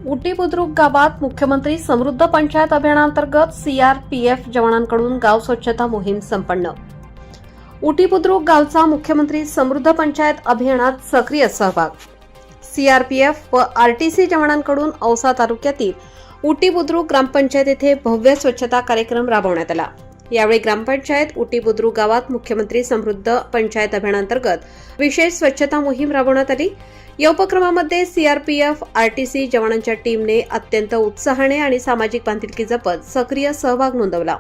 उटी बुद्रुक गावात मुख्यमंत्री समृद्ध पंचायत अभियानांतर्गत सीआरपीएफ जवानांकडून गाव स्वच्छता मोहीम संपन्न। उटी बुद्रुक गावचा मुख्यमंत्री समृद्ध पंचायत अभियानात सक्रिय सहभाग। सीआरपीएफ व आरटीसी जवानांकडून औसा तालुक्यातील उटी बुद्रुक ग्रामपंचायत येथे भव्य स्वच्छता कार्यक्रम राबवण्यात आला। यावेळी ग्रामपंचायत उटी बुद्रुक गावात मुख्यमंत्री समृद्ध पंचायत अभियानांतर्गत विशेष स्वच्छता मोहीम राबवण्यात आली। या उपक्रमामध्ये सीआरपीएफ आरटीसी जवानांच्या टीमने अत्यंत उत्साहाने आणि सामाजिक बांधिलकी जपत सक्रिय सहभाग नोंदवला।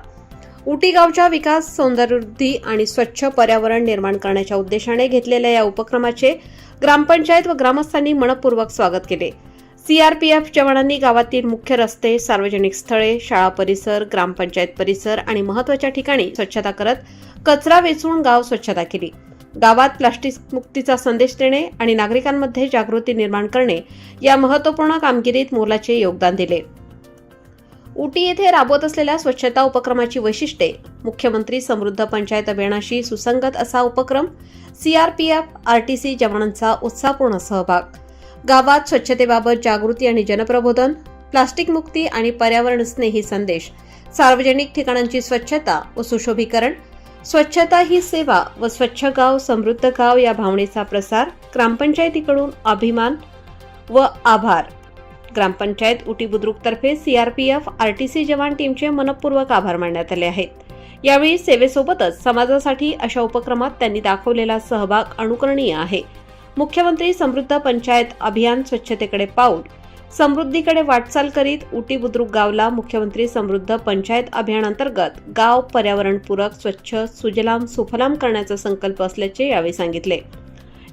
उटी गावच्या विकास, सौंदर्यवृद्धी आणि स्वच्छ पर्यावरण निर्माण करण्याच्या उद्देशाने घेतलेल्या या उपक्रमाचे ग्रामपंचायत व ग्रामस्थांनी मनपूर्वक स्वागत केले। सीआरपीएफ जवानांनी गावातील मुख्य रस्ते, सार्वजनिक स्थळे, शाळा परिसर, ग्रामपंचायत परिसर आणि महत्त्वाच्या ठिकाणी स्वच्छता करत कचरा वेचून गाव स्वच्छता केली। गावात प्लास्टिक मुक्तीचा संदेश देणे आणि नागरिकांमध्ये जागृती निर्माण करणे या महत्त्वपूर्ण कामगिरीत मोलाचे योगदान दिले। उटी येथे राबवत असलेल्या स्वच्छता उपक्रमाची वैशिष्ट्ये, मुख्यमंत्री समृद्ध पंचायत अभियानाशी सुसंगत असा उपक्रम, सीआरपीएफ आरटीसी जवानांचा उत्साहपूर्ण सहभाग, गावात स्वच्छतेबाबत जागृती आणि जनप्रबोधन, प्लास्टिक मुक्ती आणि पर्यावरण स्नेही संदेश, सार्वजनिक ठिकाणांची स्वच्छता व सुशोभीकरण, स्वच्छता ही सेवा व स्वच्छ गाव समृद्ध गाव या भावनेचा प्रसार, ग्रामपंचायतीकडून अभिमान व आभार। ग्रामपंचायत उटी बुद्रुक तर्फे सीआरपीएफ आरटीसी जवान टीमचे मनपूर्वक आभार मानण्यात आले आहेत। यावेळी सेवेसोबतच समाजासाठी अशा उपक्रमात त्यांनी दाखवलेला सहभाग अनुकरणीय आहे। मुख्यमंत्री समृद्ध पंचायत अभियान स्वच्छतेकडे पाऊल, समृद्धीकडे वाटचाल करीत उटी बुद्रुक गावला मुख्यमंत्री समृद्ध पंचायत अभियानांतर्गत गाव पर्यावरणपूरक, स्वच्छ, सुजलाम सुफलाम करण्याचा संकल्प असल्याचे यावेळी सांगितले।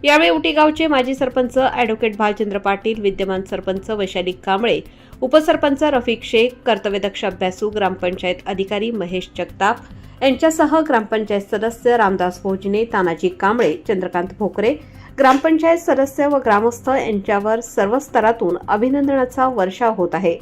यावेळी उटी गावचे माजी सरपंच ॲडव्होकेट भालचंद्र पाटील, विद्यमान सरपंच वैशाली कांबळे, उपसरपंच रफिक शेख, कर्तव्यदक्ष अभ्यासू ग्रामपंचायत अधिकारी महेश जगताप यांच्यासह ग्रामपंचायत सदस्य रामदास भोजने, तानाजी कांबळे, चंद्रकांत भोकरे, ग्रामपंचायत सदस्य व ग्रामस्थ यांच्यावर सर्व स्तरातून अभिनंदनाचा वर्षाव होत आहे।